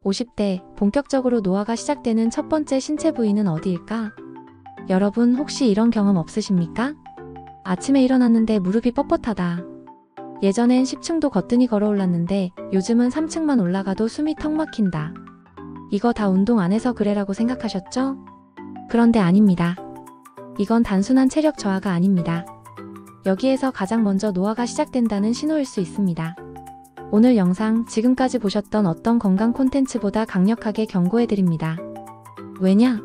50대 본격적으로 노화가 시작되는 첫 번째 신체 부위는 어디일까? 여러분 혹시 이런 경험 없으십니까? 아침에 일어났는데 무릎이 뻣뻣하다. 예전엔 10층도 거뜬히 걸어 올랐는데 요즘은 3층만 올라가도 숨이 턱 막힌다. 이거 다 운동 안 해서 그래라고 생각하셨죠? 그런데 아닙니다. 이건 단순한 체력 저하가 아닙니다. 여기에서 가장 먼저 노화가 시작된다는 신호일 수 있습니다. 오늘 영상 지금까지 보셨던 어떤 건강 콘텐츠보다 강력하게 경고해드립니다. 왜냐?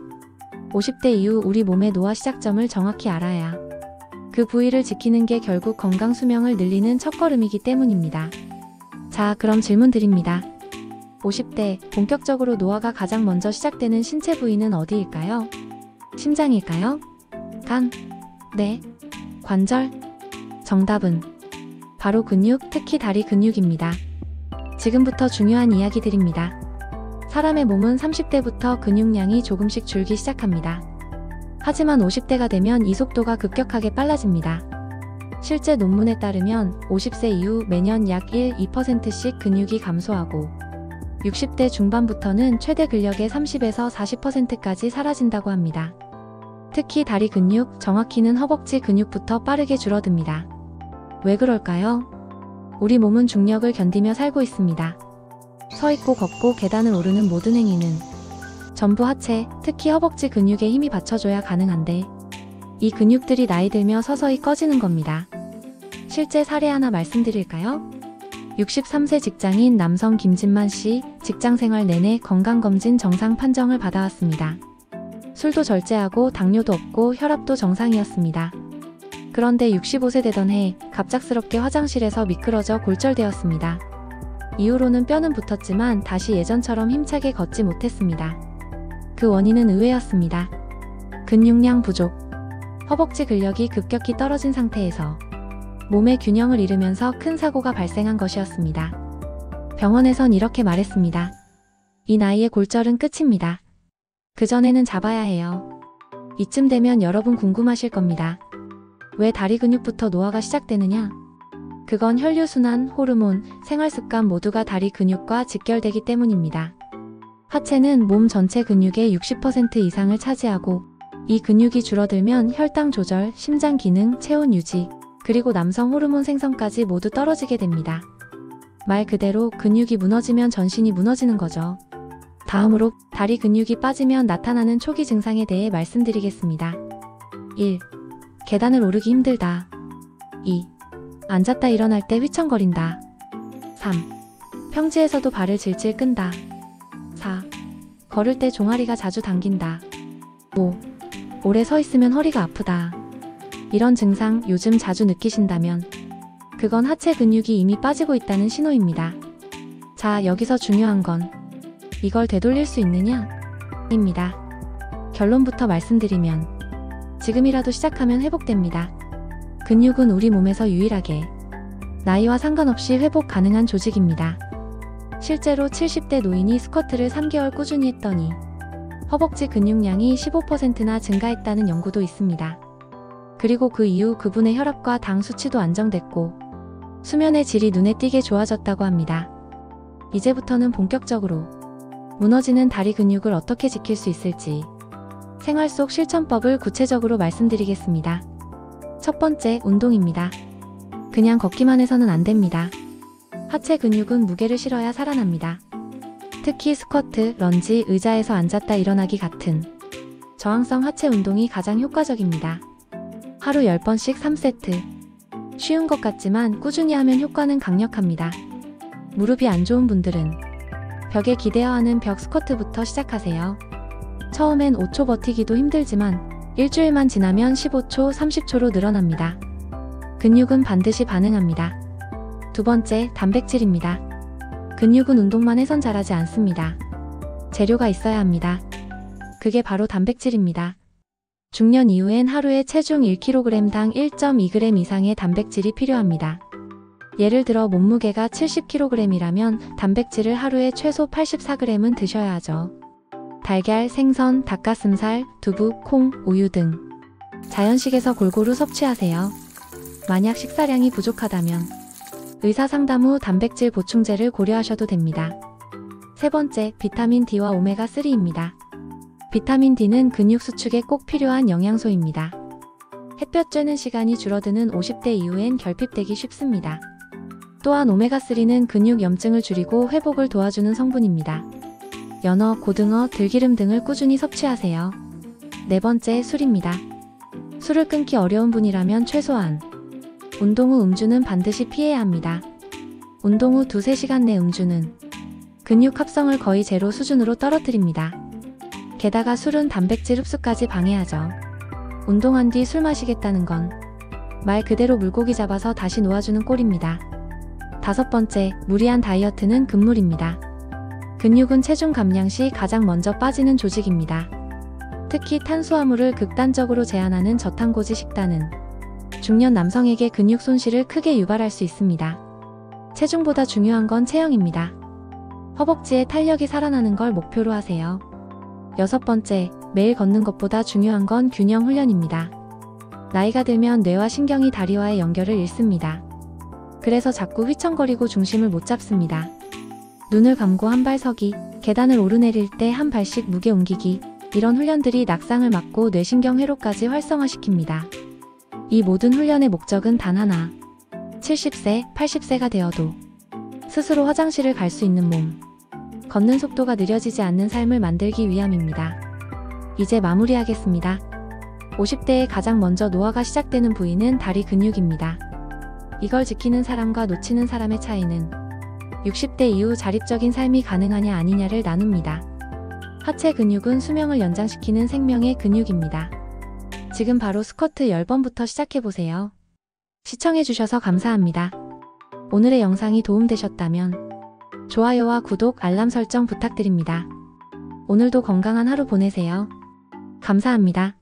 50대 이후 우리 몸의 노화 시작점을 정확히 알아야 그 부위를 지키는 게 결국 건강 수명을 늘리는 첫걸음이기 때문입니다. 자, 그럼 질문 드립니다. 50대 본격적으로 노화가 가장 먼저 시작되는 신체 부위는 어디일까요? 심장일까요? 간? 뇌? 관절? 정답은 바로 근육, 특히 다리 근육입니다. 지금부터 중요한 이야기 드립니다. 사람의 몸은 30대부터 근육량이 조금씩 줄기 시작합니다. 하지만 50대가 되면 이 속도가 급격하게 빨라집니다. 실제 논문에 따르면 50세 이후 매년 약 1~2%씩 근육이 감소하고 60대 중반부터는 최대 근력의 30에서 40%까지 사라진다고 합니다. 특히 다리 근육, 정확히는 허벅지 근육부터 빠르게 줄어듭니다. 왜 그럴까요? 우리 몸은 중력을 견디며 살고 있습니다. 서 있고 걷고 계단을 오르는 모든 행위는 전부 하체, 특히 허벅지 근육에 힘이 받쳐줘야 가능한데 이 근육들이 나이 들며 서서히 꺼지는 겁니다. 실제 사례 하나 말씀드릴까요? 63세 직장인 남성 김진만 씨, 직장생활 내내 건강검진 정상 판정을 받아왔습니다. 술도 절제하고 당뇨도 없고 혈압도 정상이었습니다. 그런데 65세 되던 해 갑작스럽게 화장실에서 미끄러져 골절되었습니다. 이후로는 뼈는 붙었지만 다시 예전처럼 힘차게 걷지 못했습니다. 그 원인은 의외였습니다. 근육량 부족. 허벅지 근력이 급격히 떨어진 상태에서 몸의 균형을 잃으면서 큰 사고가 발생한 것이었습니다. 병원에선 이렇게 말했습니다. 이 나이에 골절은 끝입니다. 그전에는 잡아야 해요. 이쯤 되면 여러분 궁금하실 겁니다. 왜 다리 근육부터 노화가 시작되느냐? 그건 혈류순환, 호르몬, 생활습관 모두가 다리 근육과 직결되기 때문입니다. 하체는 몸 전체 근육의 60% 이상을 차지하고 이 근육이 줄어들면 혈당 조절, 심장 기능, 체온 유지, 그리고 남성 호르몬 생성까지 모두 떨어지게 됩니다. 말 그대로 근육이 무너지면 전신이 무너지는 거죠. 다음으로 다리 근육이 빠지면 나타나는 초기 증상에 대해 말씀드리겠습니다. 1. 계단을 오르기 힘들다. 2. 앉았다 일어날 때 휘청거린다. 3. 평지에서도 발을 질질 끈다. 4. 걸을 때 종아리가 자주 당긴다. 5. 오래 서 있으면 허리가 아프다. 이런 증상 요즘 자주 느끼신다면 그건 하체 근육이 이미 빠지고 있다는 신호입니다. 자, 여기서 중요한 건 이걸 되돌릴 수 있느냐? 입니다. 결론부터 말씀드리면 지금이라도 시작하면 회복됩니다. 근육은 우리 몸에서 유일하게 나이와 상관없이 회복 가능한 조직입니다. 실제로 70대 노인이 스쿼트를 3개월 꾸준히 했더니 허벅지 근육량이 15%나 증가했다는 연구도 있습니다. 그리고 그 이후 그분의 혈압과 당 수치도 안정됐고 수면의 질이 눈에 띄게 좋아졌다고 합니다. 이제부터는 본격적으로 무너지는 다리 근육을 어떻게 지킬 수 있을지 생활 속 실천법을 구체적으로 말씀드리겠습니다. 첫 번째, 운동입니다. 그냥 걷기만 해서는 안 됩니다. 하체 근육은 무게를 실어야 살아납니다. 특히 스쿼트, 런지, 의자에서 앉았다 일어나기 같은 저항성 하체 운동이 가장 효과적입니다. 하루 10번씩 3세트. 쉬운 것 같지만 꾸준히 하면 효과는 강력합니다. 무릎이 안 좋은 분들은 벽에 기대어 하는 벽 스쿼트부터 시작하세요. 처음엔 5초 버티기도 힘들지만 일주일만 지나면 15초, 30초로 늘어납니다. 근육은 반드시 반응합니다. 두 번째, 단백질입니다. 근육은 운동만 해선 자라지 않습니다. 재료가 있어야 합니다. 그게 바로 단백질입니다. 중년 이후엔 하루에 체중 1kg당 1.2g 이상의 단백질이 필요합니다. 예를 들어 몸무게가 70kg이라면 단백질을 하루에 최소 84g은 드셔야 하죠. 달걀, 생선, 닭가슴살, 두부, 콩, 우유 등 자연식에서 골고루 섭취하세요. 만약 식사량이 부족하다면 의사 상담 후 단백질 보충제를 고려하셔도 됩니다. 세 번째, 비타민 D와 오메가3입니다. 비타민 D는 근육 수축에 꼭 필요한 영양소입니다. 햇볕 쬐는 시간이 줄어드는 50대 이후엔 결핍되기 쉽습니다. 또한 오메가3는 근육 염증을 줄이고 회복을 도와주는 성분입니다. 연어, 고등어, 들기름 등을 꾸준히 섭취하세요. 네 번째, 술입니다. 술을 끊기 어려운 분이라면 최소한 운동 후 음주는 반드시 피해야 합니다. 운동 후 2~3시간 내 음주는 근육 합성을 거의 제로 수준으로 떨어뜨립니다. 게다가 술은 단백질 흡수까지 방해하죠. 운동한 뒤 술 마시겠다는 건 말 그대로 물고기 잡아서 다시 놓아주는 꼴입니다. 다섯 번째, 무리한 다이어트는 금물입니다. 근육은 체중 감량 시 가장 먼저 빠지는 조직입니다. 특히 탄수화물을 극단적으로 제한하는 저탄고지 식단은 중년 남성에게 근육 손실을 크게 유발할 수 있습니다. 체중보다 중요한 건 체형입니다. 허벅지에 탄력이 살아나는 걸 목표로 하세요. 여섯 번째, 매일 걷는 것보다 중요한 건 균형 훈련입니다. 나이가 들면 뇌와 신경이 다리와의 연결을 잃습니다. 그래서 자꾸 휘청거리고 중심을 못 잡습니다. 눈을 감고 한 발 서기, 계단을 오르내릴 때 한 발씩 무게 옮기기, 이런 훈련들이 낙상을 막고 뇌신경 회로까지 활성화시킵니다. 이 모든 훈련의 목적은 단 하나. 70세, 80세가 되어도 스스로 화장실을 갈 수 있는 몸, 걷는 속도가 느려지지 않는 삶을 만들기 위함입니다. 이제 마무리하겠습니다. 50대에 가장 먼저 노화가 시작되는 부위는 다리 근육입니다. 이걸 지키는 사람과 놓치는 사람의 차이는 60대 이후 자립적인 삶이 가능하냐 아니냐를 나눕니다. 하체 근육은 수명을 연장시키는 생명의 근육입니다. 지금 바로 스쿼트 10번부터 시작해보세요. 시청해주셔서 감사합니다. 오늘의 영상이 도움되셨다면 좋아요와 구독, 알람 설정 부탁드립니다. 오늘도 건강한 하루 보내세요. 감사합니다.